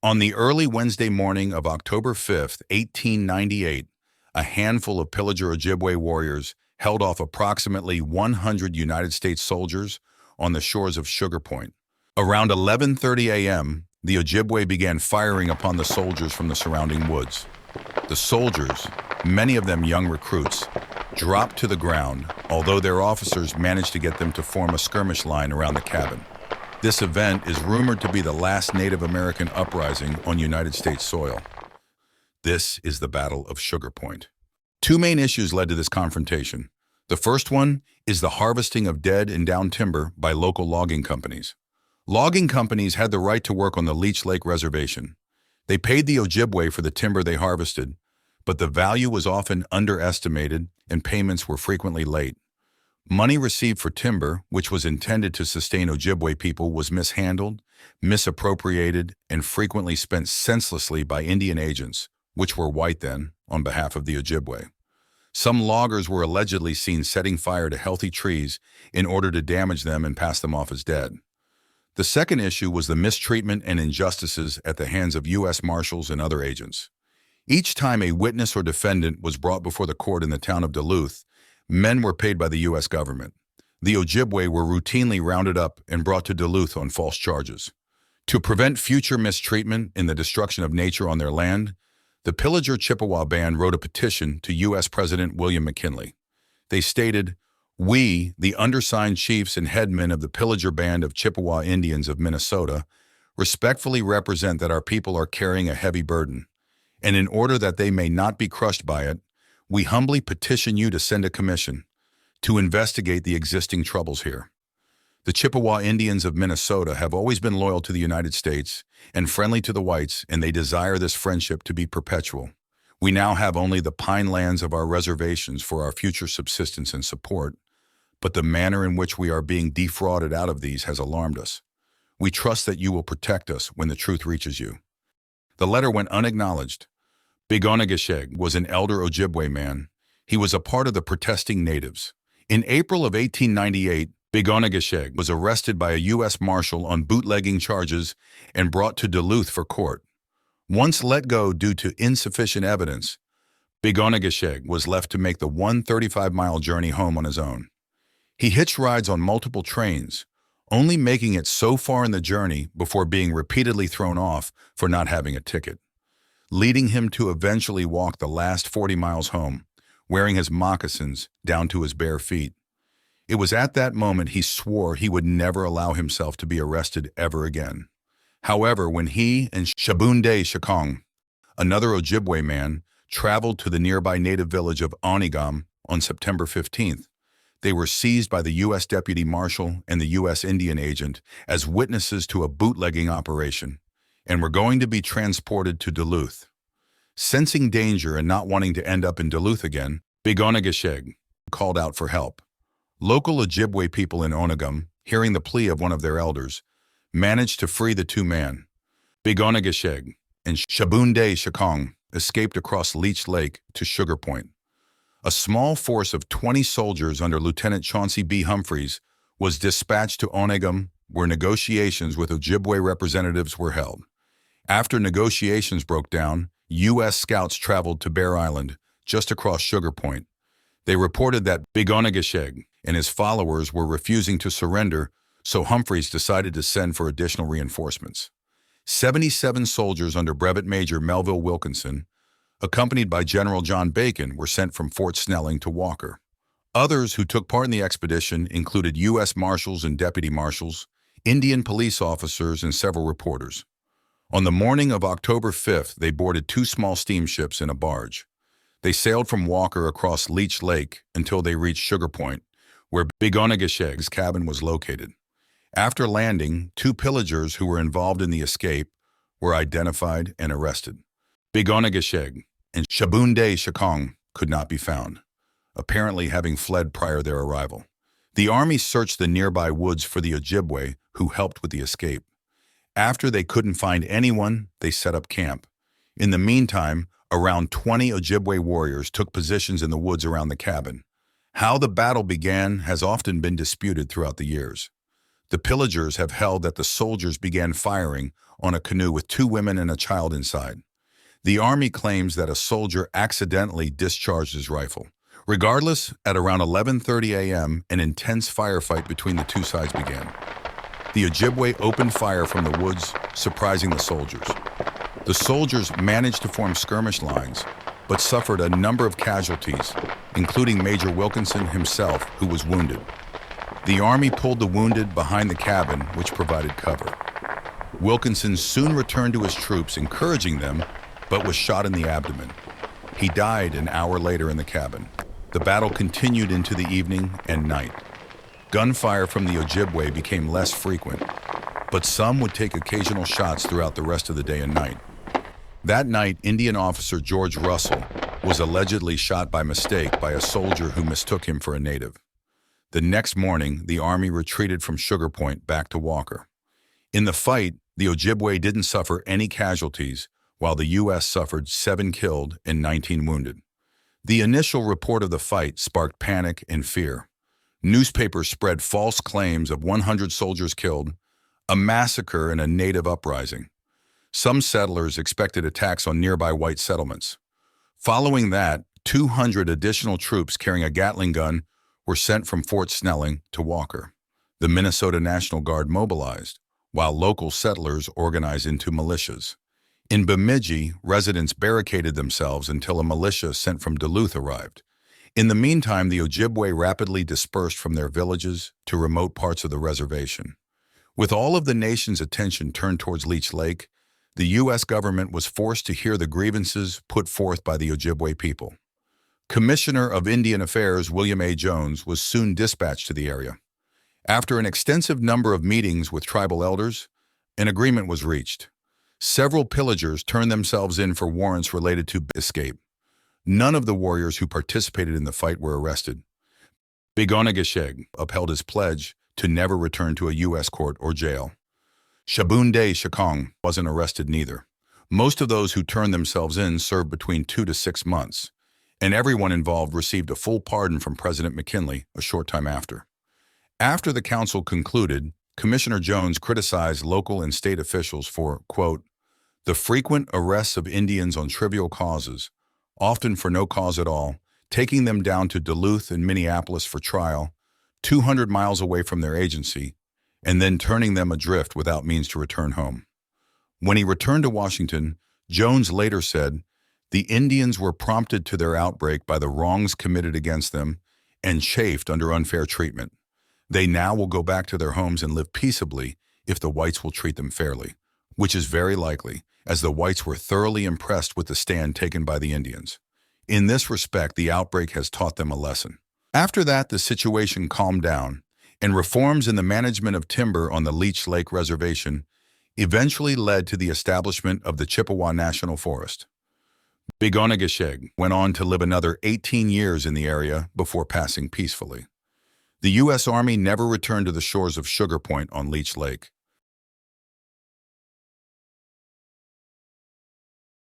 On the early Wednesday morning of October 5th, 1898, a handful of Pillager Ojibwe warriors held off approximately 100 United States soldiers on the shores of Sugar Point. Around 11:30 a.m., the Ojibwe began firing upon the soldiers from the surrounding woods. The soldiers, many of them young recruits, dropped to the ground, although their officers managed to get them to form a skirmish line around the cabin. This event is rumored to be the last Native American uprising on United States soil. This is the Battle of Sugar Point. Two main issues led to this confrontation. The first one is the harvesting of dead and downed timber by local logging companies. Logging companies had the right to work on the Leech Lake reservation. They paid the Ojibwe for the timber they harvested, but the value was often underestimated and payments were frequently late. Money received for timber, which was intended to sustain Ojibwe people, was mishandled, misappropriated, and frequently spent senselessly by Indian agents, which were white then, on behalf of the Ojibwe. Some loggers were allegedly seen setting fire to healthy trees in order to damage them and pass them off as dead. The second issue was the mistreatment and injustices at the hands of U.S. Marshals and other agents. Each time a witness or defendant was brought before the court in the town of Duluth, men were paid by the U.S. government. The Ojibwe were routinely rounded up and brought to Duluth on false charges. To prevent future mistreatment and the destruction of nature on their land, the Pillager Chippewa band wrote a petition to U.S. President William McKinley. They stated, "We, the undersigned chiefs and headmen of the Pillager Band of Chippewa Indians of Minnesota, respectfully represent that our people are carrying a heavy burden, and in order that they may not be crushed by it, we humbly petition you to send a commission to investigate the existing troubles here. The Chippewa Indians of Minnesota have always been loyal to the United States and friendly to the whites, and they desire this friendship to be perpetual. We now have only the pine lands of our reservations for our future subsistence and support, but the manner in which we are being defrauded out of these has alarmed us. We trust that you will protect us when the truth reaches you." The letter went unacknowledged. Pillager was an elder Ojibwe man. He was a part of the protesting natives. In April of 1898, Pillager was arrested by a U.S. Marshal on bootlegging charges and brought to Duluth for court. Once let go due to insufficient evidence, Pillager was left to make the 135-mile journey home on his own. He hitched rides on multiple trains, only making it so far in the journey before being repeatedly thrown off for not having a ticket, leading him to eventually walk the last 40 miles home, wearing his moccasins down to his bare feet. It was at that moment he swore he would never allow himself to be arrested ever again. However, when he and Shabunde Shakong, another Ojibwe man, traveled to the nearby native village of Onigam on September 15th, they were seized by the U.S. Deputy Marshal and the U.S. Indian agent as witnesses to a bootlegging operation, and were going to be transported to Duluth. Sensing danger and not wanting to end up in Duluth again, Pillager called out for help. Local Ojibwe people in Onigam, hearing the plea of one of their elders, managed to free the two men. Pillager and Shabunde Shakong escaped across Leech Lake to Sugar Point. A small force of 20 soldiers under Lieutenant Chauncey B. Humphreys was dispatched to Onigam, where negotiations with Ojibwe representatives were held. After negotiations broke down, U.S. scouts traveled to Bear Island, just across Sugar Point. They reported that Pillager and his followers were refusing to surrender, so Humphreys decided to send for additional reinforcements. 77 soldiers under Brevet Major Melville Wilkinson, accompanied by General John Bacon, were sent from Fort Snelling to Walker. Others who took part in the expedition included U.S. Marshals and Deputy Marshals, Indian police officers, and several reporters. On the morning of October 5th, they boarded two small steamships and a barge. They sailed from Walker across Leech Lake until they reached Sugar Point, where Pillager's cabin was located. After landing, two pillagers who were involved in the escape were identified and arrested. Pillager and Shabunde Shakong could not be found, apparently having fled prior to their arrival. The army searched the nearby woods for the Ojibwe who helped with the escape. After they couldn't find anyone, they set up camp. In the meantime, around 20 Ojibwe warriors took positions in the woods around the cabin. How the battle began has often been disputed throughout the years. The pillagers have held that the soldiers began firing on a canoe with 2 women and a child inside. The Army claims that a soldier accidentally discharged his rifle. Regardless, at around 11:30 a.m., an intense firefight between the two sides began. The Ojibwe opened fire from the woods, surprising the soldiers. The soldiers managed to form skirmish lines, but suffered a number of casualties, including Major Wilkinson himself, who was wounded. The Army pulled the wounded behind the cabin, which provided cover. Wilkinson soon returned to his troops, encouraging them, but was shot in the abdomen. He died an hour later in the cabin. The battle continued into the evening and night. Gunfire from the Ojibwe became less frequent, but some would take occasional shots throughout the rest of the day and night. That night, Indian officer George Russell was allegedly shot by mistake by a soldier who mistook him for a native. The next morning, the Army retreated from Sugar Point back to Walker. In the fight, the Ojibwe didn't suffer any casualties, while the U.S. suffered 7 killed and 19 wounded. The initial report of the fight sparked panic and fear. Newspapers spread false claims of 100 soldiers killed, a massacre, and a native uprising. Some settlers expected attacks on nearby white settlements. Following that, 200 additional troops carrying a Gatling gun were sent from Fort Snelling to Walker. The Minnesota National Guard mobilized, while local settlers organized into militias. In Bemidji, residents barricaded themselves until a militia sent from Duluth arrived. In the meantime, the Ojibwe rapidly dispersed from their villages to remote parts of the reservation. With all of the nation's attention turned towards Leech Lake, the U.S. government was forced to hear the grievances put forth by the Ojibwe people. Commissioner of Indian Affairs William A. Jones was soon dispatched to the area. After an extensive number of meetings with tribal elders, an agreement was reached. Several pillagers turned themselves in for warrants related to escape. None of the warriors who participated in the fight were arrested. Pillager upheld his pledge to never return to a U.S. court or jail. Shabunde Shakong wasn't arrested neither. Most of those who turned themselves in served between 2 to 6 months, and everyone involved received a full pardon from President McKinley a short time after. After the council concluded, Commissioner Jones criticized local and state officials for, quote, the frequent arrests of Indians on trivial causes, often for no cause at all, taking them down to Duluth and Minneapolis for trial, 200 miles away from their agency, and then turning them adrift without means to return home. When he returned to Washington, Jones later said, the Indians were prompted to their outbreak by the wrongs committed against them and chafed under unfair treatment. They now will go back to their homes and live peaceably if the whites will treat them fairly, which is very likely, as the whites were thoroughly impressed with the stand taken by the Indians. In this respect, the outbreak has taught them a lesson. After that, the situation calmed down, and reforms in the management of timber on the Leech Lake Reservation eventually led to the establishment of the Chippewa National Forest. Pillager went on to live another 18 years in the area before passing peacefully. The U.S. Army never returned to the shores of Sugar Point on Leech Lake.